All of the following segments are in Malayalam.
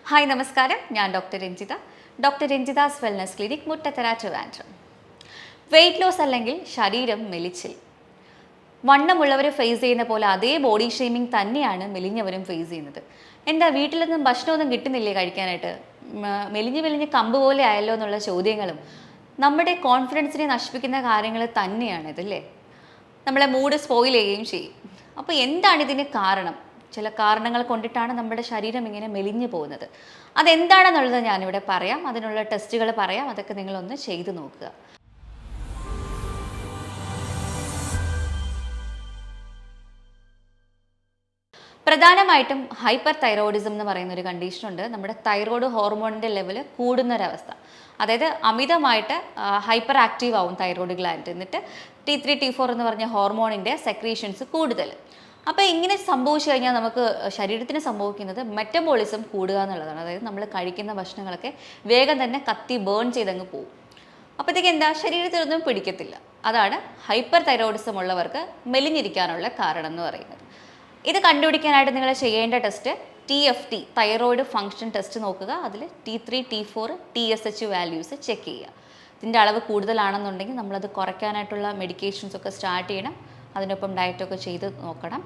ഹായ് നമസ്കാരം, ഞാൻ doctor Ranjitha. Doctor Ranjitha's wellness clinic, Muttathara, Trivandrum. Weight loss അല്ലെങ്കിൽ ശരീരം മെലിച്ചിൽ. വണ്ണമുള്ളവർ ഫേസ് ചെയ്യുന്ന പോലെ അതേ ബോഡി ഷേമിംഗ് തന്നെയാണ് മെലിഞ്ഞവരും ഫേസ് ചെയ്യുന്നത്. എന്താ വീട്ടിലൊന്നും ഭക്ഷണമൊന്നും കിട്ടുന്നില്ലേ കഴിക്കാനായിട്ട്, മെലിഞ്ഞ് മെലിഞ്ഞ് കമ്പ് പോലെ ആയല്ലോ എന്നുള്ള ചോദ്യങ്ങളും നമ്മുടെ കോൺഫിഡൻസിനെ നശിപ്പിക്കുന്ന കാര്യങ്ങൾ തന്നെയാണ് ഇതല്ലേ. നമ്മളെ മൂഡ് സ്പോയിൽ ചെയ്യുകയും ചെയ്യും. അപ്പോൾ എന്താണ് ഇതിന് കാരണം? ചില കാരണങ്ങൾ കൊണ്ടിട്ടാണ് നമ്മുടെ ശരീരം ഇങ്ങനെ മെലിഞ്ഞു പോകുന്നത്. അതെന്താണെന്നുള്ളത് ഞാനിവിടെ പറയാം, അതിനുള്ള ടെസ്റ്റുകൾ പറയാം, അതൊക്കെ നിങ്ങളൊന്ന് ചെയ്തു നോക്കുക. പ്രധാനമായിട്ടും ഹൈപ്പർ തൈറോയിഡിസം എന്ന് പറയുന്ന ഒരു കണ്ടീഷനുണ്ട്. നമ്മുടെ തൈറോയ്ഡ് ഹോർമോണിൻ്റെ ലെവൽ കൂടുന്നൊരവസ്ഥ. അതായത് അമിതമായിട്ട് ഹൈപ്പർ ആക്റ്റീവ് ആവും തൈറോയ്ഡ് ഗ്ലാൻഡ്. എന്നിട്ട് T3 T4 എന്ന് പറഞ്ഞ ഹോർമോണിൻ്റെ സെക്രീഷൻസ് കൂടുതൽ. അപ്പോൾ ഇങ്ങനെ സംഭവിച്ചു കഴിഞ്ഞാൽ നമുക്ക് ശരീരത്തിന് സംഭവിക്കുന്നത് മെറ്റബോളിസം കൂടുക എന്നുള്ളതാണ്. അതായത് നമ്മൾ കഴിക്കുന്ന ഭക്ഷണങ്ങളൊക്കെ വേഗം തന്നെ കത്തി ബേൺ ചെയ്തങ്ങ് പോകും. അപ്പോഴത്തേക്ക് എന്താ, ശരീരത്തിലൊന്നും പിടിക്കത്തില്ല. അതാണ് ഹൈപ്പർ തൈറോയിഡിസം ഉള്ളവർക്ക് മെലിഞ്ഞിരിക്കാനുള്ള കാരണം എന്ന് പറയുന്നത്. ഇത് കണ്ടുപിടിക്കാനായിട്ട് നിങ്ങൾ ചെയ്യേണ്ട test TFT, thyroid function test നോക്കുക. അതിൽ T3 T4 TSH values check ചെയ്യുക. ഇതിൻ്റെ അളവ് കൂടുതലാണെന്നുണ്ടെങ്കിൽ നമ്മളത് കുറയ്ക്കാനായിട്ടുള്ള മെഡിക്കേഷൻസ് ഒക്കെ സ്റ്റാർട്ട് ചെയ്യണം. അതിനൊപ്പം ഡയറ്റൊക്കെ ചെയ്ത് നോക്കണം.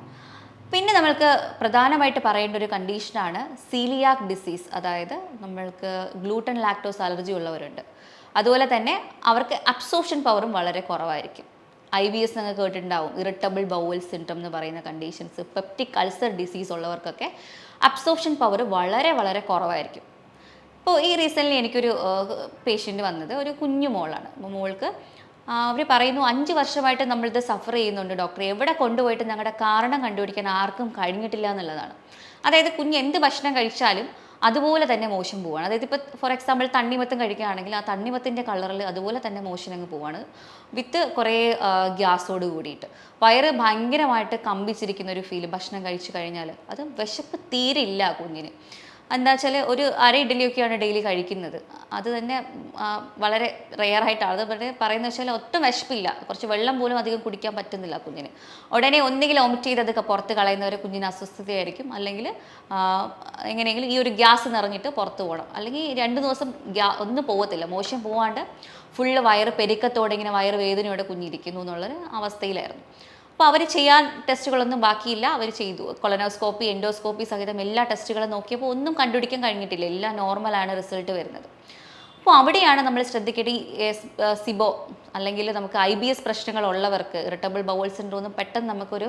പിന്നെ നമ്മൾക്ക് പ്രധാനമായിട്ട് പറയേണ്ട ഒരു കണ്ടീഷനാണ് സീലിയാക് ഡിസീസ്. അതായത് നമ്മൾക്ക് ഗ്ലൂട്ടൻ ലാക്ടോസ് അലർജി ഉള്ളവരുണ്ട്. അതുപോലെ തന്നെ അവർക്ക് അബ്സോർപ്ഷൻ പവറും വളരെ കുറവായിരിക്കും. IBS നിങ്ങൾ കേട്ടിട്ടുണ്ടാവും, ഇറിറ്റബിൾ ബൗവൽ സിൻഡ്രോം എന്ന് പറയുന്ന കണ്ടീഷൻസ്. പെപ്റ്റിക് അൾസർ ഡിസീസ് ഉള്ളവർക്കൊക്കെ അബ്സോർപ്ഷൻ പവർ വളരെ വളരെ കുറവായിരിക്കും. ഇപ്പോൾ ഈ റീസെൻ്റ്ലി എനിക്കൊരു പേഷ്യൻ്റ് വന്നത് ഒരു കുഞ്ഞു മോളാണ്. അപ്പോൾ മോൾക്ക് അവർ പറയുന്നു 5 വർഷമായിട്ട് നമ്മളിത് സഫർ ചെയ്യുന്നുണ്ട് ഡോക്ടർ, എവിടെ കൊണ്ടുപോയിട്ട് ഞങ്ങളുടെ കാരണം കണ്ടുപിടിക്കാൻ ആർക്കും കഴിഞ്ഞിട്ടില്ല എന്നുള്ളതാണ്. അതായത് കുഞ്ഞ് എന്ത് ഭക്ഷണം കഴിച്ചാലും അതുപോലെ തന്നെ മോശം പോവാണ്. അതായത് ഇപ്പോൾ ഫോർ എക്സാമ്പിൾ തണ്ണിമത്തം കഴിക്കുകയാണെങ്കിൽ ആ തണ്ണിമത്തിൻ്റെ കളറിൽ അതുപോലെ തന്നെ മോശം അങ്ങ് പോവാണ്, വിത്ത് കുറേ ഗ്യാസോട് കൂടിയിട്ട്. വയറ് ഭയങ്കരമായിട്ട് കമ്പിച്ചിരിക്കുന്ന ഒരു ഫീൽ ഭക്ഷണം കഴിച്ചു കഴിഞ്ഞാൽ. അത് വിശപ്പ് തീരെ ഇല്ല കുഞ്ഞിന്. എന്താ വെച്ചാൽ ഒരു അര ഇഡ്ഡലിയൊക്കെയാണ് ഡെയിലി കഴിക്കുന്നത്. അത് തന്നെ വളരെ റെയറായിട്ടാണ്. അത് പറയുന്നത് വെച്ചാൽ ഒട്ടും വിശപ്പില്ല, കുറച്ച് വെള്ളം പോലും അധികം കുടിക്കാൻ പറ്റുന്നില്ല കുഞ്ഞിന്. ഉടനെ ഒന്നുകിൽ വോമിറ്റ് ചെയ്ത് അതൊക്കെ പുറത്ത് കളയുന്നവരെ കുഞ്ഞിന് അസ്വസ്ഥതയായിരിക്കും, അല്ലെങ്കിൽ എങ്ങനെയെങ്കിലും ഈ ഒരു ഗ്യാസ് നിറഞ്ഞിട്ട് പുറത്ത് പോകണം. അല്ലെങ്കിൽ 2 ദിവസം ഒന്നും പോകത്തില്ല, മോശം പോവാണ്ട് ഫുള്ള് വയറ് പെരുക്കത്തോടെ ഇങ്ങനെ വയറ് വേദനയോടെ കുഞ്ഞിരിക്കുന്നു എന്നുള്ളൊരു അവസ്ഥയിലായിരുന്നു. അപ്പോൾ അവർ ചെയ്യാൻ ടെസ്റ്റുകളൊന്നും ബാക്കിയില്ല. അവർ ചെയ്തു കൊളനോസ്കോപ്പി, എൻഡോസ്കോപ്പി സഹിതം എല്ലാ ടെസ്റ്റുകളും നോക്കിയപ്പോൾ ഒന്നും കണ്ടുപിടിക്കാൻ കഴിഞ്ഞിട്ടില്ല. എല്ലാം നോർമലാണ് റിസൾട്ട് വരുന്നത്. അപ്പോൾ അവിടെയാണ് നമ്മൾ ശ്രദ്ധിക്കേണ്ടത്. ഈ സിബോ അല്ലെങ്കിൽ നമുക്ക് IBS പ്രശ്നങ്ങളുള്ളവർക്ക്, ഇറിറ്റബിൾ ബൗവൽ സിൻഡ്രോം പെട്ടെന്ന് നമുക്കൊരു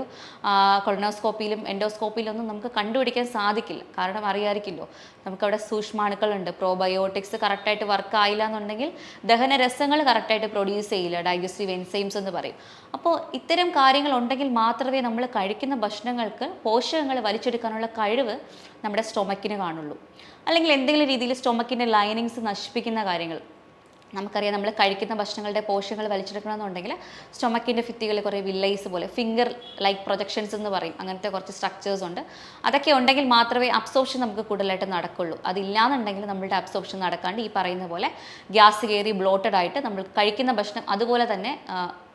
കൊളനോസ്കോപ്പിയിലും എൻഡോസ്കോപ്പിയിലൊന്നും നമുക്ക് കണ്ടുപിടിക്കാൻ സാധിക്കില്ല. കാരണം അറിയാമായിരിക്കുമല്ലോ, നമുക്കവിടെ സൂക്ഷ്മാണുക്കളുണ്ട്. പ്രോബയോട്ടിക്സ് കറക്റ്റായിട്ട് വർക്ക് ആയില്ല എന്നുണ്ടെങ്കിൽ ദഹനരസങ്ങൾ കറക്റ്റായിട്ട് പ്രൊഡ്യൂസ് ചെയ്യില്ല, ഡൈജസ്റ്റീവ് എൻസൈംസ് എന്ന് പറയും. അപ്പോൾ ഇത്തരം കാര്യങ്ങൾ ഉണ്ടെങ്കിൽ മാത്രമേ നമ്മൾ കഴിക്കുന്ന ഭക്ഷണങ്ങൾക്ക് പോഷകങ്ങൾ വലിച്ചെടുക്കാനുള്ള കഴിവ് നമ്മുടെ സ്റ്റൊമക്കിന് കാണുള്ളൂ. അല്ലെങ്കിൽ എന്തെങ്കിലും രീതിയിൽ സ്റ്റൊമക്കിൻ്റെ ലൈനിങ്സ് നശിപ്പിക്കുന്ന കാര്യങ്ങൾ നമുക്കറിയാം. നമ്മൾ കഴിക്കുന്ന ഭക്ഷണങ്ങളുടെ പോഷകങ്ങൾ വലിച്ചെടുക്കണമെന്നുണ്ടെങ്കിൽ സ്റ്റൊമക്കിൻ്റെ ഭിത്തികൾ കുറേ വില്ലൈസ് പോലെ ഫിംഗർ ലൈക്ക് പ്രൊജക്ഷൻസ് എന്ന് പറയും, അങ്ങനത്തെ കുറച്ച് സ്ട്രക്ചേഴ്സ് ഉണ്ട്. അതൊക്കെ ഉണ്ടെങ്കിൽ മാത്രമേ അബ്സോർപ്ഷൻ നമുക്ക് കൂടുതലായിട്ട് നടക്കുള്ളൂ. അതില്ലാന്നുണ്ടെങ്കിൽ നമ്മളുടെ അബ്സോർപ്ഷൻ നടക്കാണ്ട് ഈ പറയുന്ന പോലെ ഗ്യാസ് കയറി ബ്ലോട്ടഡ് ആയിട്ട് നമ്മൾ കഴിക്കുന്ന ഭക്ഷണം അതുപോലെ തന്നെ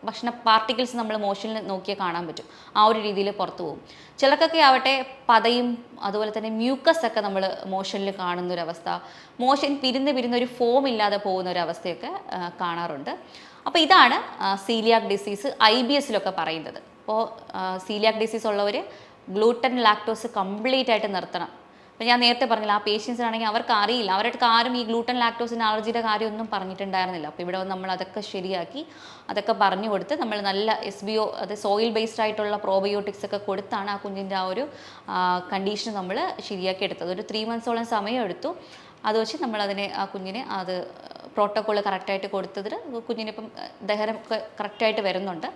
ഭക്ഷണ പാർട്ടിക്കിൾസ് നമ്മൾ മോഷനിൽ നോക്കിയാൽ കാണാൻ പറ്റും. ആ ഒരു രീതിയിൽ പുറത്തു പോകും. ചിലർക്കൊക്കെ ആവട്ടെ പതയും അതുപോലെ തന്നെ മ്യൂക്കസ് ഒക്കെ നമ്മൾ മോഷനിൽ കാണുന്നൊരവസ്ഥ, മോഷൻ പിരിന്ന് ഒരു ഫോം ഇല്ലാതെ പോകുന്നൊരവസ്ഥയൊക്കെ കാണാറുണ്ട്. അപ്പോൾ ഇതാണ് സീലിയാക് ഡിസീസ് IBSലൊക്കെ പറയുന്നത്. അപ്പോൾ സീലിയാക് ഡിസീസ് ഉള്ളവർ ഗ്ലൂട്ടൻ ലാക്ടോസ് കംപ്ലീറ്റ് ആയിട്ട് നിർത്തണം. അപ്പോൾ ഞാൻ നേരത്തെ പറഞ്ഞില്ല, ആ പേഷ്യൻസിനാണെങ്കിൽ അവർക്ക് അറിയില്ല, അവരുടെ ആരും ഈ ഗ്ലൂട്ടൻ ലാക്ടോസിന് അലർജിയുടെ കാര്യമൊന്നും പറഞ്ഞിട്ടുണ്ടായിരുന്നില്ല. അപ്പോൾ ഇവിടെ വന്ന് നമ്മൾ അതൊക്കെ ശരിയാക്കി അതൊക്കെ പറഞ്ഞു കൊടുത്ത് നമ്മൾ നല്ല SBO, അത് സോയിൽ ബേസ്ഡ് ആയിട്ടുള്ള പ്രോബയോട്ടിക്സ് ഒക്കെ കൊടുത്താണ് ആ കുഞ്ഞിൻ്റെ ആ ഒരു കണ്ടീഷൻ നമ്മൾ ശരിയാക്കി എടുത്തത്. ഒരു 3 മന്ത്സോളം സമയം എടുത്തു. അത് വെച്ച് നമ്മളതിനെ ആ കുഞ്ഞിനെ അത് പ്രോട്ടോക്കോൾ കറക്റ്റായിട്ട് കൊടുത്തതിൽ കുഞ്ഞിനിപ്പം ദഹനം ഒക്കെ കറക്റ്റായിട്ട് വരുന്നുണ്ട്.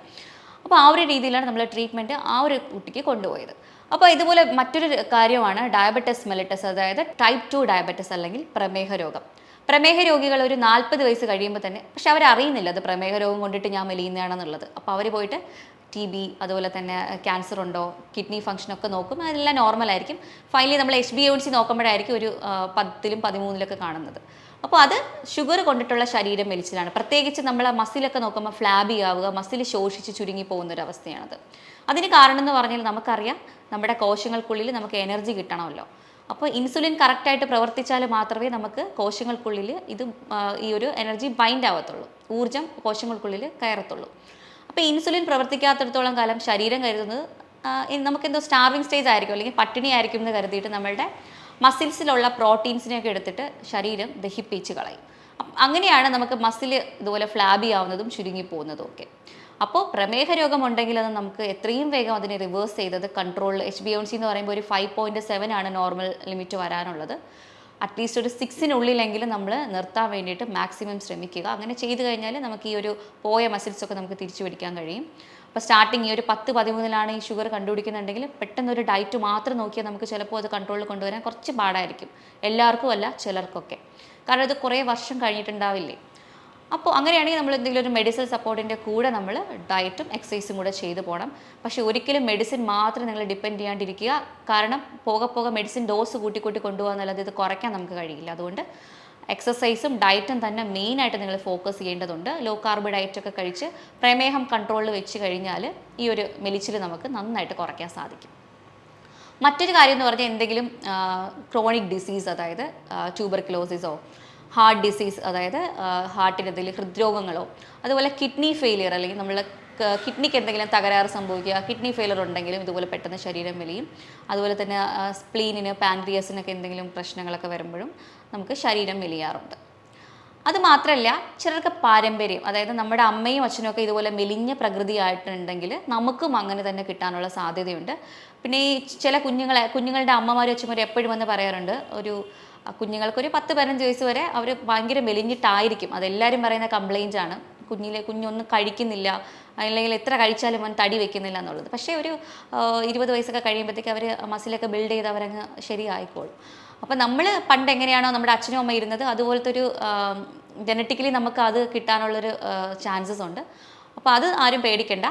അപ്പോൾ ആ ഒരു രീതിയിലാണ് നമ്മൾ ട്രീറ്റ്മെൻറ്റ് ആ ഒരു കുട്ടിക്ക് കൊണ്ടുപോയത്. അപ്പോൾ ഇതുപോലെ മറ്റൊരു കാര്യമാണ് ഡയബറ്റിസ് മെലിറ്റസ്, അതായത് ടൈപ്പ് 2 ഡയബറ്റിസ് അല്ലെങ്കിൽ പ്രമേഹ രോഗം. പ്രമേഹ രോഗികൾ ഒരു 40 വയസ്സ് കഴിയുമ്പോൾ തന്നെ, പക്ഷെ അവരറിയുന്നില്ല അത് പ്രമേഹ രോഗം കൊണ്ടിട്ട് ഞാൻ മെലിയുന്നതാണെന്നുള്ളത്. അപ്പോൾ അവർ പോയിട്ട് TB അതുപോലെ തന്നെ ക്യാൻസർ ഉണ്ടോ, കിഡ്നി ഫംഗ്ഷനൊക്കെ നോക്കും. അതെല്ലാം നോർമലായിരിക്കും. ഫൈനലി നമ്മൾ HbA1c നോക്കുമ്പോഴായിരിക്കും ഒരു 10ലും 13ലൊക്കെ കാണുന്നത്. അപ്പോൾ അത് ഷുഗർ കൊണ്ടിട്ടുള്ള ശരീരം മെലിച്ചിലാണ്. പ്രത്യേകിച്ച് നമ്മൾ മസിലൊക്കെ നോക്കുമ്പോൾ ഫ്ലാബി ആവുക, മസിൽ ശോഷിച്ച് ചുരുങ്ങി പോകുന്നൊരവസ്ഥയാണത്. അതിന് കാരണം എന്ന് പറഞ്ഞാൽ നമുക്കറിയാം, നമ്മുടെ കോശങ്ങൾക്കുള്ളിൽ നമുക്ക് എനർജി കിട്ടണമല്ലോ. അപ്പോൾ ഇൻസുലിൻ കറക്റ്റായിട്ട് പ്രവർത്തിച്ചാൽ മാത്രമേ നമുക്ക് കോശങ്ങൾക്കുള്ളിൽ ഇത് ഈ ഒരു എനർജി ബൈൻഡ് ആവത്തുള്ളൂ, ഊർജ്ജം കോശങ്ങൾക്കുള്ളിൽ കയറത്തുള്ളൂ. അപ്പോൾ ഇൻസുലിൻ പ്രവർത്തിക്കാത്തിടത്തോളം കാലം ശരീരം കരുതുന്നത് നമുക്കെന്തോ സ്റ്റാർവിങ് സ്റ്റേജ് ആയിരിക്കും അല്ലെങ്കിൽ പട്ടിണി ആയിരിക്കും എന്ന് കരുതിയിട്ട് നമ്മളുടെ മസിൽസിലുള്ള പ്രോട്ടീൻസിനെയൊക്കെ എടുത്തിട്ട് ശരീരം ദഹിപ്പിച്ച് കളയും. അങ്ങനെയാണ് നമുക്ക് മസിൽ ഇതുപോലെ ഫ്ലാബി ആവുന്നതും ചുരുങ്ങി പോകുന്നതും ഒക്കെ. അപ്പോൾ പ്രമേഹ രോഗമുണ്ടെങ്കിൽ അത് നമുക്ക് എത്രയും വേഗം അതിനെ റിവേഴ്സ് ചെയ്തത് കൺട്രോൾ HbA1c എന്ന് പറയുമ്പോൾ ഒരു 5.7 ആണ് നോർമൽ ലിമിറ്റ് വരാനുള്ളത്. അറ്റ്ലീസ്റ്റ് ഒരു 6-നുള്ളിലെങ്കിലും നമ്മൾ നിർത്താൻ വേണ്ടിയിട്ട് മാക്സിമം ശ്രമിക്കുക. അങ്ങനെ ചെയ്തു കഴിഞ്ഞാൽ നമുക്ക് ഈ ഒരു പോയ മസിൽസൊക്കെ നമുക്ക് തിരിച്ചു പിടിക്കാൻ കഴിയും. അപ്പോൾ സ്റ്റാർട്ടിങ് ഈ ഒരു 10-13 ഈ ഷുഗർ കണ്ടുപിടിക്കുന്നുണ്ടെങ്കിൽ പെട്ടെന്നൊരു ഡയറ്റ് മാത്രം നോക്കിയാൽ നമുക്ക് ചിലപ്പോൾ അത് കൺട്രോളിൽ കൊണ്ടുവരാൻ കുറച്ച് പാടായിരിക്കും. എല്ലാവർക്കും അല്ല, ചിലർക്കൊക്കെ. കാരണം ഇത് കുറേ വർഷം കഴിഞ്ഞിട്ടുണ്ടാവില്ലേ. അപ്പോൾ അങ്ങനെയാണെങ്കിൽ നമ്മൾ എന്തെങ്കിലും ഒരു മെഡിസിൻ സപ്പോർട്ടിൻ്റെ കൂടെ നമ്മൾ ഡയറ്റും എക്സസൈസും കൂടെ ചെയ്തു പോകണം. പക്ഷേ ഒരിക്കലും മെഡിസിൻ മാത്രം നിങ്ങൾ ഡിപ്പെൻഡ് ചെയ്യാണ്ടിരിക്കുക. കാരണം പോകെ മെഡിസിൻ ഡോസ് കൂട്ടി കൊണ്ടുപോകാന്നല്ലാതെ ഇത് കുറയ്ക്കാൻ നമുക്ക് കഴിയില്ല. അതുകൊണ്ട് എക്സസൈസും ഡയറ്റും തന്നെ മെയിനായിട്ട് നിങ്ങൾ ഫോക്കസ് ചെയ്യേണ്ടതുണ്ട്. ലോ കാർബ് ഡയറ്റൊക്കെ കഴിച്ച് പ്രമേഹം കൺട്രോളിൽ വെച്ച് കഴിഞ്ഞാൽ ഈ ഒരു മെലിച്ചിൽ നമുക്ക് നന്നായിട്ട് കുറയ്ക്കാൻ സാധിക്കും. മറ്റൊരു കാര്യം എന്ന് പറഞ്ഞാൽ എന്തെങ്കിലും ക്രോണിക് ഡിസീസ്, അതായത് ട്യൂബർക്ലോസിസോ ഹാർട്ട് ഡിസീസ്, അതായത് ഹാർട്ടിന് എന്തെങ്കിലും ഹൃദ്രോഗങ്ങളോ, അതുപോലെ കിഡ്നി ഫെയിലിയർ അല്ലെങ്കിൽ നമ്മൾ കിഡ്നിക്ക് എന്തെങ്കിലും തകരാറ് സംഭവിക്കുക, കിഡ്നി ഫെയിലർ ഉണ്ടെങ്കിലും ഇതുപോലെ പെട്ടെന്ന് ശരീരം മെലിയും. അതുപോലെ തന്നെ സ്പ്ലീനിന് പാൻക്രിയാസിനൊക്കെ എന്തെങ്കിലും പ്രശ്നങ്ങളൊക്കെ വരുമ്പോഴും നമുക്ക് ശരീരം മെലിയാറുണ്ട്. അതുമാത്രമല്ല ചിലർക്ക് പാരമ്പര്യം, അതായത് നമ്മുടെ അമ്മയും അച്ഛനും ഒക്കെ ഇതുപോലെ മെലിഞ്ഞ പ്രകൃതിയായിട്ടുണ്ടെങ്കിൽ നമുക്കും അങ്ങനെ തന്നെ കിട്ടാനുള്ള സാധ്യതയുണ്ട്. പിന്നെ ഈ ചില കുഞ്ഞുങ്ങളുടെ അമ്മമാരും അച്ഛന്മാരും എപ്പോഴും വന്ന് പറയാറുണ്ട്, ഒരു കുഞ്ഞുങ്ങൾക്കൊരു 10-15 വയസ്സ് വരെ അവർ ഭയങ്കര മെലിഞ്ഞിട്ടായിരിക്കും. അതെല്ലാവരും പറയുന്ന കംപ്ലയിൻ്റ് ആണ്. കുഞ്ഞൊന്നും കഴിക്കുന്നില്ല, അല്ലെങ്കിൽ എത്ര കഴിച്ചാലും അവൻ തടി വെക്കുന്നില്ല എന്നുള്ളത്. പക്ഷേ ഒരു 20 വയസ്സൊക്കെ കഴിയുമ്പോഴത്തേക്ക് അവർ മസിലൊക്കെ ബിൽഡ് ചെയ്ത് അവരങ്ങ് ശരിയായിക്കോളും. അപ്പോൾ നമ്മൾ പണ്ട് എങ്ങനെയാണോ നമ്മുടെ അച്ഛനും അമ്മ ഇരുന്നത് അതുപോലത്തെ ഒരു ജനറ്റിക്കലി നമുക്ക് അത് കിട്ടാനുള്ളൊരു ചാൻസസ് ഉണ്ട്. അപ്പോൾ അത് ആരും പേടിക്കണ്ട.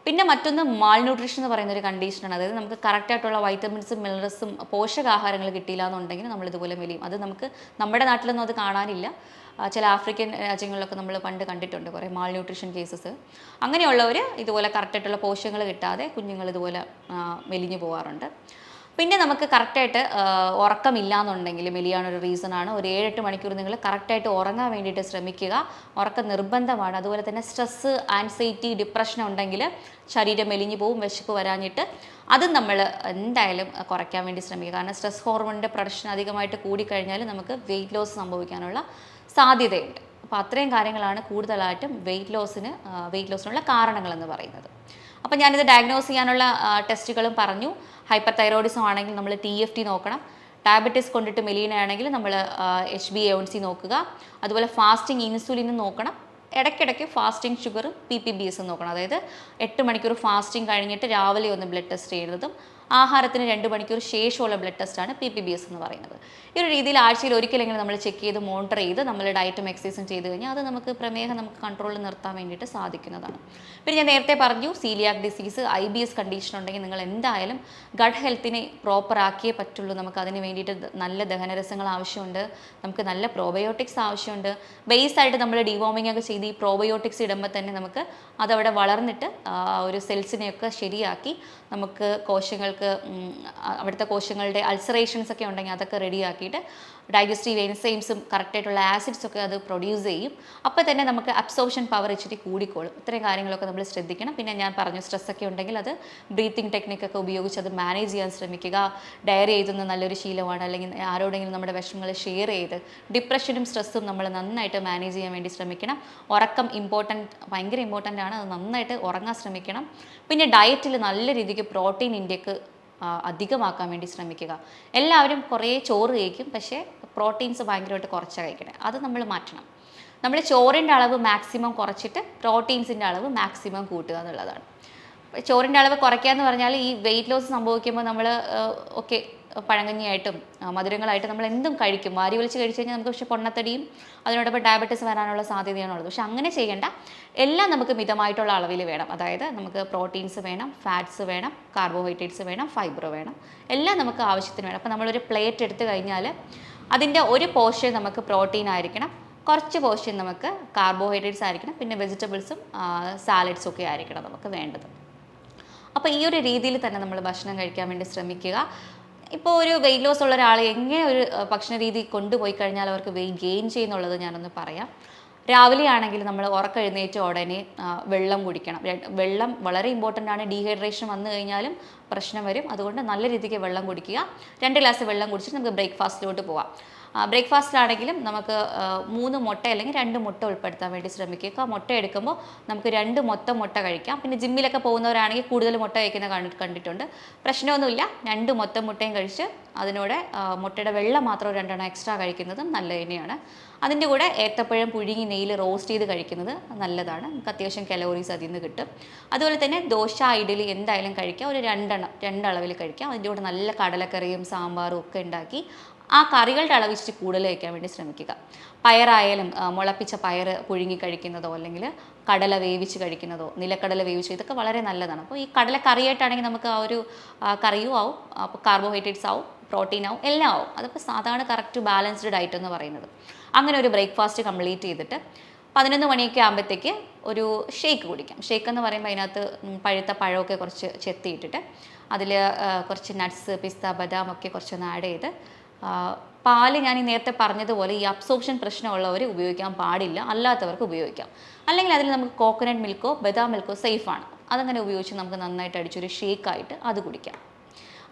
പിന്നെ മറ്റൊന്ന് മാൾന്യൂട്രീഷൻ എന്ന് പറയുന്ന ഒരു കണ്ടീഷനാണ്. അതായത് നമുക്ക് കറക്റ്റായിട്ടുള്ള വൈറ്റമിൻസും മിനറൽസും പോഷകാഹാരങ്ങൾ കിട്ടിയില്ല എന്നുണ്ടെങ്കിൽ നമ്മൾ ഇതുപോലെ മെലിയും. അത് നമുക്ക് നമ്മുടെ നാട്ടിലൊന്നും അത് കാണാനില്ല. ചില ആഫ്രിക്കൻ രാജ്യങ്ങളിലൊക്കെ നമ്മൾ പണ്ട് കണ്ടിട്ടുണ്ട് കുറേ മാൾന്യൂട്രീഷൻ കേസസ്. അങ്ങനെയുള്ളവർ ഇതുപോലെ കറക്റ്റായിട്ടുള്ള പോഷകങ്ങൾ കിട്ടാതെ കുഞ്ഞുങ്ങൾ ഇതുപോലെ മെലിഞ്ഞു പോകാറുണ്ട്. പിന്നെ നമുക്ക് കറക്റ്റായിട്ട് ഉറക്കമില്ല എന്നുണ്ടെങ്കിൽ മെലിയാനൊരു റീസണാണ്. ഒരു 7-8 മണിക്കൂർ നിങ്ങൾ കറക്റ്റായിട്ട് ഉറങ്ങാൻ വേണ്ടിയിട്ട് ശ്രമിക്കുക. ഉറക്കം നിർബന്ധമാണ്. അതുപോലെ തന്നെ സ്ട്രെസ്സ്, ആൻസൈറ്റി, ഡിപ്രഷൻ ഉണ്ടെങ്കിൽ ശരീരം മെലിഞ്ഞു പോവും, വിശപ്പ് വരാഞ്ഞിട്ട്. അതും നമ്മൾ എന്തായാലും കുറയ്ക്കാൻ വേണ്ടി ശ്രമിക്കുക. കാരണം സ്ട്രെസ് ഹോർമോണിൻ്റെ പ്രൊഡക്ഷൻ അധികമായിട്ട് കൂടിക്കഴിഞ്ഞാൽ നമുക്ക് വെയിറ്റ് ലോസ് സംഭവിക്കാനുള്ള സാധ്യതയുണ്ട്. അപ്പോൾ അത്രയും കാര്യങ്ങളാണ് കൂടുതലായിട്ടും വെയിറ്റ് ലോസിനുള്ള കാരണങ്ങളെന്ന് പറയുന്നത്. അപ്പോൾ ഞാനിത് ഡയഗ്നോസ് ചെയ്യാനുള്ള ടെസ്റ്റുകളും പറഞ്ഞു. ഹൈപ്പർ തൈറോയിഡിസം ആണെങ്കിൽ നമ്മൾ TFT നോക്കണം. ഡയബറ്റീസ് കൊണ്ടിട്ട് മെലീനയാണെങ്കിൽ നമ്മൾ HbA1c നോക്കുക. അതുപോലെ ഫാസ്റ്റിംഗ് ഇൻസുലിനും നോക്കണം. ഇടയ്ക്കിടയ്ക്ക് ഫാസ്റ്റിംഗ് ഷുഗറും PPBS നോക്കണം. അതായത് 8 മണിക്കൂർ ഫാസ്റ്റിംഗ് കഴിഞ്ഞിട്ട് രാവിലെ ഒന്ന് ബ്ലഡ് ടെസ്റ്റ് ചെയ്യുന്നതും ആഹാരത്തിന് 2 മണിക്കൂർ ശേഷമുള്ള ബ്ലഡ് ടെസ്റ്റാണ് PPBS എന്ന് പറയുന്നത്. ഈ ഒരു രീതിയിൽ ആഴ്ചയിൽ ഒരിക്കലെങ്കിലും നമ്മൾ ചെക്ക് ചെയ്ത് മോണിറ്റർ ചെയ്ത് നമ്മൾ ഡയറ്റും എക്സസൈസും ചെയ്ത് കഴിഞ്ഞാൽ അത് നമുക്ക് പ്രമേഹം നമുക്ക് കൺട്രോളിൽ നിർത്താൻ വേണ്ടിയിട്ട് സാധിക്കുന്നതാണ്. പിന്നെ ഞാൻ നേരത്തെ പറഞ്ഞു സീലിയാക് ഡിസീസ്, IBS കണ്ടീഷൻ ഉണ്ടെങ്കിൽ നിങ്ങൾ എന്തായാലും ഗട്ട് ഹെൽത്തിനെ പ്രോപ്പർ ആക്കിയേ പറ്റുള്ളൂ. നമുക്ക് അതിന് വേണ്ടിയിട്ട് നല്ല ദഹനരസങ്ങൾ ആവശ്യമുണ്ട്, നമുക്ക് നല്ല പ്രോബയോട്ടിക്സ് ആവശ്യമുണ്ട്. ബേസായിട്ട് നമ്മൾ ഡിവോമിംഗ് ഒക്കെ ചെയ്ത് ഈ പ്രോബയോട്ടിക്സ് ഇടുമ്പോൾ തന്നെ നമുക്ക് അതവിടെ വളർന്നിട്ട് ഒരു സെൽസിനെയൊക്കെ ശരിയാക്കി നമുക്ക് കോശങ്ങൾക്ക് അവിടുത്തെ കോശങ്ങളുടെ അൾസറേഷൻസ് ഒക്കെ ഉണ്ടെങ്കിൽ അതൊക്കെ റെഡിയാക്കിയിട്ട് ഡൈജസ്റ്റീവ് എൻസൈംസും കറക്റ്റായിട്ടുള്ള ആസിഡ്സൊക്കെ അത് പ്രൊഡ്യൂസ് ചെയ്യും. അപ്പോൾ തന്നെ നമുക്ക് അബ്സോർപ്ഷൻ പവർ ഇച്ചിരി കൂടിക്കോളും. ഇത്രയും കാര്യങ്ങളൊക്കെ നമ്മൾ ശ്രദ്ധിക്കണം. പിന്നെ ഞാൻ പറഞ്ഞു സ്ട്രെസ്സൊക്കെ ഉണ്ടെങ്കിൽ അത് ബ്രീത്തിങ് ടെക്നിക്കൊക്കെ ഉപയോഗിച്ച് അത് മാനേജ് ചെയ്യാൻ ശ്രമിക്കുക. ഡയറി എഴുതുന്നത് നല്ലൊരു ശീലമാണ്. അല്ലെങ്കിൽ ആരോടെങ്കിലും നമ്മുടെ വിഷമങ്ങൾ ഷെയർ ചെയ്ത് ഡിപ്രഷനും സ്ട്രെസ്സും നമ്മൾ നന്നായിട്ട് മാനേജ് ചെയ്യാൻ വേണ്ടി ശ്രമിക്കണം. ഉറക്കം ഭയങ്കര ഇമ്പോർട്ടൻ്റ് ആണ്. അത് നന്നായിട്ട് ഉറങ്ങാൻ ശ്രമിക്കണം. പിന്നെ ഡയറ്റിൽ നല്ല രീതിക്ക് പ്രോട്ടീൻ ഇൻടേക്ക് അധികമാക്കാൻ വേണ്ടി ശ്രമിക്കുക. എല്ലാവരും കുറേ ചോറ് കഴിക്കും, പക്ഷേ പ്രോട്ടീൻസ് ഭയങ്കരമായിട്ട് കുറച്ചാണ് കഴിക്കണേ. അത് നമ്മൾ മാറ്റണം. നമ്മൾ ചോറിൻ്റെ അളവ് മാക്സിമം കുറച്ചിട്ട് പ്രോട്ടീൻസിൻ്റെ അളവ് മാക്സിമം കൂട്ടുക എന്നുള്ളതാണ്. ചോറിൻ്റെ അളവ് കുറയ്ക്കുക എന്ന് പറഞ്ഞാൽ ഈ വെയിറ്റ് ലോസ് സംഭവിക്കുമ്പോൾ നമ്മൾ ഒക്കെ പഴങ്കഞ്ഞിയായിട്ടും മധുരങ്ങളായിട്ടും നമ്മൾ എന്തും കഴിക്കും. വാരി വലിച്ച് കഴിച്ച് കഴിഞ്ഞാൽ നമുക്ക് പക്ഷേ പൊണ്ണത്തടിയും അതിനോടൊപ്പം ഡയബറ്റീസ് വരാനുള്ള സാധ്യതയാണുള്ളത്. പക്ഷെ അങ്ങനെ ചെയ്യേണ്ട. എല്ലാം നമുക്ക് മിതമായിട്ടുള്ള അളവിൽ വേണം. അതായത് നമുക്ക് പ്രോട്ടീൻസ് വേണം, ഫാറ്റ്സ് വേണം, കാർബോഹൈഡ്രേറ്റ്സ് വേണം, ഫൈബർ വേണം. എല്ലാം നമുക്ക് ആവശ്യത്തിന് വേണം. അപ്പോൾ നമ്മളൊരു പ്ലേറ്റ് എടുത്തു കഴിഞ്ഞാൽ അതിൻ്റെ ഒരു പോർഷൻ നമുക്ക് പ്രോട്ടീൻ ആയിരിക്കണം, കുറച്ച് പോർഷൻ നമുക്ക് കാർബോഹൈഡ്രേറ്റ്സ് ആയിരിക്കണം, പിന്നെ വെജിറ്റബിൾസും സാലഡ്സും ഒക്കെ ആയിരിക്കണം നമുക്ക് വേണ്ടത്. അപ്പോൾ ഈ ഒരു രീതിയിൽ തന്നെ നമ്മൾ ഭക്ഷണം കഴിക്കാൻ വേണ്ടി ശ്രമിക്കുക. ഇപ്പോൾ ഒരു വെയിറ്റ് ലോസ് ഉള്ള ഒരാൾ എങ്ങനെ ഒരു ഭക്ഷണ രീതി കൊണ്ടുപോയി കഴിഞ്ഞാൽ അവർക്ക് വെയിറ്റ് ഗെയിൻ ചെയ്യുന്നുള്ളത് ഞാനൊന്ന് പറയാം. രാവിലെ ആണെങ്കിൽ നമ്മൾ ഉറക്കെഴുന്നേറ്റ ഉടനെ വെള്ളം കുടിക്കണം. വെള്ളം വളരെ ഇമ്പോർട്ടൻ്റ് ആണ്. ഡീഹൈഡ്രേഷൻ വന്നു കഴിഞ്ഞാലും പ്രശ്നം വരും. അതുകൊണ്ട് നല്ല രീതിക്ക് വെള്ളം കുടിക്കുക. 2 ഗ്ലാസ് വെള്ളം കുടിച്ചിട്ട് നമുക്ക് ബ്രേക്ക്ഫാസ്റ്റിലോട്ട് പോവാം. ബ്രേക്ക്ഫാസ്റ്റിലാണെങ്കിലും നമുക്ക് 3 മുട്ട അല്ലെങ്കിൽ 2 മുട്ട ഉൾപ്പെടുത്താൻ വേണ്ടി ശ്രമിക്കുക. മുട്ട എടുക്കുമ്പോൾ നമുക്ക് 2 മൊത്തം മുട്ട കഴിക്കാം. പിന്നെ ജിമ്മിലൊക്കെ പോകുന്നവരാണെങ്കിൽ കൂടുതൽ മുട്ട കഴിക്കുന്ന കണ്ടിട്ടുണ്ട്. പ്രശ്നമൊന്നുമില്ല. 2 മൊത്തം മുട്ടയും കഴിച്ച് അതിനോടെ മുട്ടയുടെ വെള്ളം മാത്രം 2 എണ്ണം എക്സ്ട്രാ കഴിക്കുന്നതും നല്ല തന്നെയാണ്. അതിൻ്റെ കൂടെ ഏത്തപ്പഴം പുഴുങ്ങി നെയ്യിൽ റോസ്റ്റ് ചെയ്ത് കഴിക്കുന്നത് നല്ലതാണ്. നമുക്ക് അത്യാവശ്യം കലോറീസ് അതിൽ നിന്ന് കിട്ടും. അതുപോലെ തന്നെ ദോശ, ഇഡ്ഡലി എന്തായാലും കഴിക്കാം. ഒരു 2 അളവിൽ കഴിക്കാം. അതിൻ്റെ കൂടെ നല്ല കടലക്കറിയും സാമ്പാറും ഒക്കെ ഉണ്ടാക്കി ആ കറികളുടെ അളവ് ഇച്ചിരി കൂടുതൽ കഴിക്കാൻ വേണ്ടി ശ്രമിക്കുക. പയറായാലും മുളപ്പിച്ച പയർ പുഴുങ്ങി കഴിക്കുന്നതോ അല്ലെങ്കിൽ കടല വേവിച്ച് കഴിക്കുന്നതോ നിലക്കടല വേവിച്ച് ഇതൊക്കെ വളരെ നല്ലതാണ്. അപ്പോൾ ഈ കടല കറിയായിട്ടാണെങ്കിൽ നമുക്ക് ആ ഒരു കറിയും ആവും, അപ്പോൾ കാർബോഹൈഡ്രേറ്റ്സ് ആവും, പ്രോട്ടീൻ ആവും, എല്ലാം ആവും. അതപ്പോൾ സാധാരണ കറക്റ്റ് ബാലൻസ്ഡ് ഡയറ്റ് എന്ന് പറയുന്നത്. അങ്ങനെ ഒരു ബ്രേക്ക്ഫാസ്റ്റ് കംപ്ലീറ്റ് ചെയ്തിട്ട് 11 മണിയൊക്കെ ആകുമ്പോഴത്തേക്ക് ഒരു ഷേക്ക് കുടിക്കാം. ഷേക്ക് എന്ന് പറയുമ്പോൾ അതിനകത്ത് പഴുത്ത പഴമൊക്കെ കുറച്ച് ചെത്തിയിട്ടിട്ട് അതിൽ കുറച്ച് നട്ട്സ്, പിസ്ത, ബദാം ഒക്കെ കുറച്ചൊന്ന് ആഡ് ചെയ്ത് പാല് ഞാൻ ഈ നേരത്തെ പറഞ്ഞതുപോലെ ഈ അബ്സോർപ്ഷൻ പ്രശ്നമുള്ളവർ ഉപയോഗിക്കാൻ പാടില്ല, അല്ലാത്തവർക്ക് ഉപയോഗിക്കാം. അല്ലെങ്കിൽ അതിൽ നമുക്ക് കോക്കനട്ട് മിൽക്കോ ബദാം മിൽക്കോ സേഫാണ്. അതങ്ങനെ ഉപയോഗിച്ച് നമുക്ക് നന്നായിട്ട് അടിച്ചൊരു ഷേക്കായിട്ട് അത് കുടിക്കാം.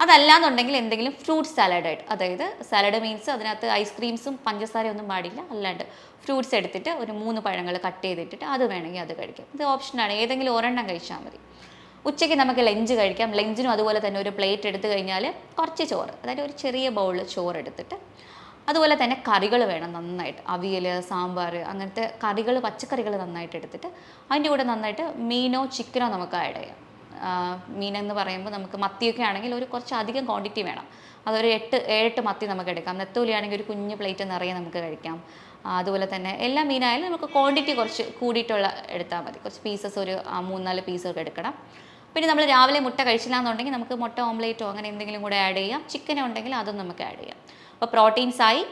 അതല്ലാന്നുണ്ടെങ്കിൽ എന്തെങ്കിലും ഫ്രൂട്ട് സാലഡായിട്ട്, അതായത് സാലഡ് മീൻസ് അതിനകത്ത് ഐസ്ക്രീംസും പഞ്ചസാരയൊന്നും പാടില്ല, അല്ലാണ്ട് ഫ്രൂട്ട്സ് എടുത്തിട്ട് ഒരു 3 പഴങ്ങൾ കട്ട് ചെയ്തിട്ടിട്ട് അത് വേണമെങ്കിൽ അത് കഴിക്കാം. ഇത് ഓപ്ഷനാണ്. ഏതെങ്കിലും ഒരെണ്ണം കഴിച്ചാൽ മതി. ഉച്ചയ്ക്ക് നമുക്ക് ലഞ്ച് കഴിക്കാം. ലഞ്ചിനും അതുപോലെ തന്നെ ഒരു പ്ലേറ്റ് എടുത്തു കഴിഞ്ഞാൽ കുറച്ച് ചോറ്, അതായത് ഒരു ചെറിയ ബൗൾ ചോറ് എടുത്തിട്ട് അതുപോലെ തന്നെ കറികൾ വേണം നന്നായിട്ട്. അവിയൽ, സാമ്പാർ, അങ്ങനത്തെ കറികൾ, പച്ചക്കറികൾ നന്നായിട്ട് എടുത്തിട്ട് അതിൻ്റെ കൂടെ നന്നായിട്ട് മീനോ ചിക്കനോ നമുക്ക് ആഡ് ചെയ്യാം. മീനെന്ന് പറയുമ്പോൾ നമുക്ക് മത്തിയൊക്കെ ആണെങ്കിൽ ഒരു കുറച്ച് അധികം ക്വാണ്ടിറ്റി വേണം. അതൊരു 8 മത്തി നമുക്ക് എടുക്കാം. നെത്തോലിയാണെങ്കിൽ ഒരു കുഞ്ഞ് പ്ലേറ്റ് നിറയെ നമുക്ക് കഴിക്കാം. അതുപോലെ തന്നെ എല്ലാ മീനായാലും നമുക്ക് ക്വാണ്ടിറ്റി കുറച്ച് കൂടിയിട്ടുള്ള എടുത്താൽ മതി. കുറച്ച് പീസസ് ഒരു 3-4 പീസൊക്കെ എടുക്കണം. പിന്നെ നമ്മൾ രാവിലെ മുട്ട കഴിച്ചില്ല എന്നുണ്ടെങ്കിൽ നമുക്ക് മുട്ട ഓംലേറ്റോ അങ്ങനെ എന്തെങ്കിലും കൂടെ ആഡ് ചെയ്യാം. ചിക്കൻ ഉണ്ടെങ്കിൽ അതും നമുക്ക് ആഡ് ചെയ്യാം. അപ്പോൾ പ്രോട്ടീൻസായി,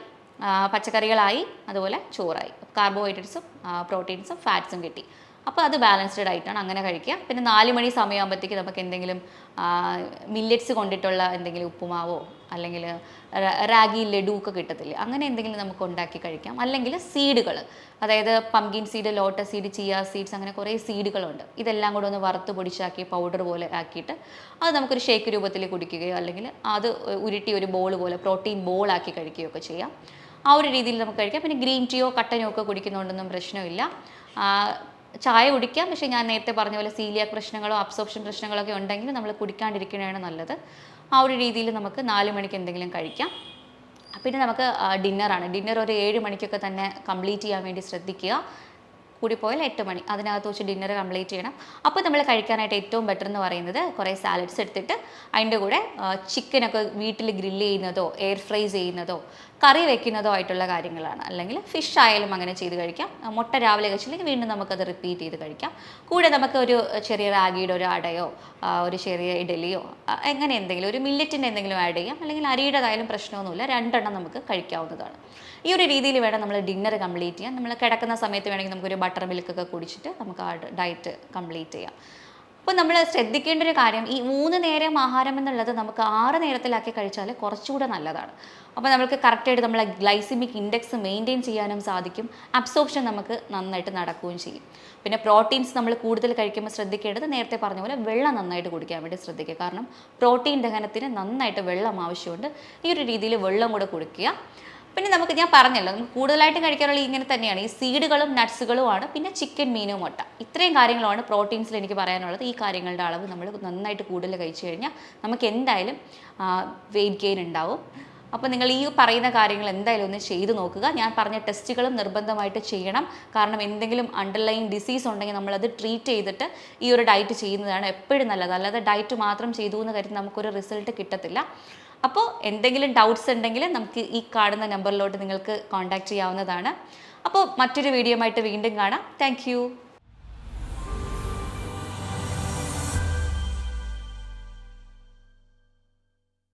പച്ചക്കറികളായി, അതുപോലെ ചോറായി. കാർബോഹൈഡ്രേറ്റ്സും പ്രോട്ടീൻസും ഫാറ്റ്സും കിട്ടി. അപ്പോൾ അത് ബാലൻസ്ഡ് ആയിട്ടാണ് അങ്ങനെ കഴിക്കുക. പിന്നെ 4 മണി സമയമാകുമ്പോഴത്തേക്ക് നമുക്ക് എന്തെങ്കിലും മില്ലറ്റ്സ് കൊണ്ടിട്ടുള്ള എന്തെങ്കിലും ഉപ്പുമാവോ അല്ലെങ്കിൽ റാഗി ലഡു ഒക്കെ കിട്ടത്തില്ലേ, അങ്ങനെ എന്തെങ്കിലും നമുക്ക് ഉണ്ടാക്കി കഴിക്കാം. അല്ലെങ്കിൽ സീഡുകൾ, അതായത് pumpkin seed, lotus seed, chia seeds, അങ്ങനെ കുറേ സീഡുകളുണ്ട്. ഇതെല്ലാം കൂടെ ഒന്ന് വറുത്ത് പൊടിച്ചാക്കി പൗഡർ പോലെ ആക്കിയിട്ട് അത് നമുക്കൊരു ഷേക്ക് രൂപത്തിൽ കുടിക്കുകയോ അല്ലെങ്കിൽ അത് ഉരുട്ടി ഒരു ബോൾ പോലെ പ്രോട്ടീൻ ബോളാക്കി കഴിക്കുകയോ ഒക്കെ ചെയ്യാം. ആ ഒരു രീതിയിൽ നമുക്ക് കഴിക്കാം. പിന്നെ ഗ്രീൻ ടീയോ കട്ടനോ ഒക്കെ കുടിക്കുന്നതുകൊണ്ടൊന്നും പ്രശ്നമില്ല. ചായ കുടിക്കാം, പക്ഷേ ഞാൻ നേരത്തെ പറഞ്ഞ പോലെ സീലിയാക് പ്രശ്നങ്ങളോ അബ്സോർപ്ഷൻ പ്രശ്നങ്ങളൊക്കെ ഉണ്ടെങ്കിൽ നമ്മൾ കുടിക്കാണ്ടിരിക്കുന്നതാണ് നല്ലത്. ആ ഒരു രീതിയിൽ നമുക്ക് 4 മണിക്ക് എന്തെങ്കിലും കഴിക്കാം. പിന്നെ നമുക്ക് ഡിന്നറാണ്. ഡിന്നർ ഒരു 7 മണിക്കൊക്കെ തന്നെ കംപ്ലീറ്റ് ചെയ്യാൻ വേണ്ടി ശ്രദ്ധിക്കുക. കൂടിപ്പോയാൽ 8 മണി അതിനകത്ത് വെച്ച് ഡിന്നർ കംപ്ലീറ്റ് ചെയ്യണം. അപ്പോൾ നമ്മൾ കഴിക്കാനായിട്ട് ഏറ്റവും ബെറ്റർ എന്ന് പറയുന്നത് കുറേ സാലഡ്സ് എടുത്തിട്ട് അതിൻ്റെ കൂടെ ചിക്കനൊക്കെ വീട്ടിൽ ഗ്രില്ല് ചെയ്യുന്നതോ എയർ ഫ്രൈ ചെയ്യുന്നതോ കറി വെക്കുന്നതോ ആയിട്ടുള്ള കാര്യങ്ങളാണ്. അല്ലെങ്കിൽ ഫിഷ് ആയാലും അങ്ങനെ ചെയ്ത് കഴിക്കാം. മുട്ട രാവിലെ കഴിച്ചില്ലെങ്കിൽ വീണ്ടും നമുക്കത് റിപ്പീറ്റ് ചെയ്ത് കഴിക്കാം. കൂടെ നമുക്ക് ഒരു ചെറിയ റാഗിയുടെ ഒരു അടയോ ഒരു ചെറിയ ഇഡലിയോ എങ്ങനെ എന്തെങ്കിലും ഒരു മില്ലറ്റിൻ്റെ എന്തെങ്കിലും ആഡ് ചെയ്യാം. അല്ലെങ്കിൽ അരിയുടേതായാലും പ്രശ്നമൊന്നുമില്ല, 2 എണ്ണം നമുക്ക് കഴിക്കാവുന്നതാണ്. ഈ ഒരു രീതിയിൽ വേണം നമ്മൾ ഡിന്നർ കംപ്ലീറ്റ് ചെയ്യാൻ. നമ്മൾ കിടക്കുന്ന സമയത്ത് വേണമെങ്കിൽ നമുക്കൊരു ബട്ടർ മിൽക്കൊക്കെ കുടിച്ചിട്ട് നമുക്ക് ആ ഡയറ്റ് കംപ്ലീറ്റ് ചെയ്യാം. അപ്പോൾ നമ്മൾ ശ്രദ്ധിക്കേണ്ട ഒരു കാര്യം, ഈ 3 നേരം ആഹാരം എന്നുള്ളത് നമുക്ക് 6 നേരത്തിലാക്കി കഴിച്ചാൽ കുറച്ചുകൂടെ നല്ലതാണ്. അപ്പോൾ നമുക്ക് കറക്റ്റായിട്ട് നമ്മളെ ഗ്ലൈസിമിക് ഇൻഡെക്സ് മെയിൻറ്റെയിൻ ചെയ്യാനും സാധിക്കും. അബ്സോർപ്ഷൻ നമുക്ക് നന്നായിട്ട് നടക്കുകയും ചെയ്യും. പിന്നെ പ്രോട്ടീൻസ് നമ്മൾ കൂടുതൽ കഴിക്കുമ്പോൾ ശ്രദ്ധിക്കേണ്ടത് നേരത്തെ പറഞ്ഞ പോലെ വെള്ളം നന്നായിട്ട് കുടിക്കാൻ വേണ്ടി ശ്രദ്ധിക്കുക. കാരണം പ്രോട്ടീൻ ദഹനത്തിന് നന്നായിട്ട് വെള്ളം ആവശ്യമുണ്ട്. ഈ ഒരു രീതിയിൽ വെള്ളം കൂടെ കുടിക്കുക. പിന്നെ നമുക്ക് ഞാൻ പറഞ്ഞല്ലോ, നമുക്ക് കൂടുതലായിട്ട് കഴിക്കാറുള്ള ഇങ്ങനെ തന്നെയാണ്, ഈ സീഡുകളും നട്ട്സുകളുമാണ്. പിന്നെ ചിക്കൻ, മീനോ, മുട്ട, ഇത്രയും കാര്യങ്ങളാണ് പ്രോട്ടീൻസിൽ എനിക്ക് പറയാനുള്ളത്. ഈ കാര്യങ്ങളുടെ അളവ് നമ്മൾ നന്നായിട്ട് കൂടുതൽ കഴിച്ചു കഴിഞ്ഞാൽ നമുക്ക് എന്തായാലും വെയിറ്റ് ഗെയിൻ ഉണ്ടാവും. അപ്പോൾ നിങ്ങൾ ഈ പറയുന്ന കാര്യങ്ങൾ എന്തായാലും ഒന്ന് ചെയ്തു നോക്കുക. ഞാൻ പറഞ്ഞ ടെസ്റ്റുകളും നിർബന്ധമായിട്ട് ചെയ്യണം. കാരണം എന്തെങ്കിലും അണ്ടർലൈൻ ഡിസീസ് ഉണ്ടെങ്കിൽ നമ്മളത് ട്രീറ്റ് ചെയ്തിട്ട് ഈ ഒരു ഡയറ്റ് ചെയ്യുന്നതാണ് എപ്പോഴും നല്ലത്. അല്ലാതെ ഡയറ്റ് മാത്രം ചെയ്തു എന്ന് കരുതി നമുക്കൊരു റിസൾട്ട് കിട്ടത്തില്ല. അപ്പോൾ എന്തെങ്കിലും ഡൗട്ട്സ് ഉണ്ടെങ്കിൽ നമുക്ക് ഈ കാണുന്ന നമ്പറിലോട്ട് നിങ്ങൾക്ക് കോൺടാക്റ്റ് ചെയ്യാവുന്നതാണ്. അപ്പോൾ മറ്റൊരു വീഡിയോ ആയിട്ട് വീണ്ടും കാണാം. താങ്ക്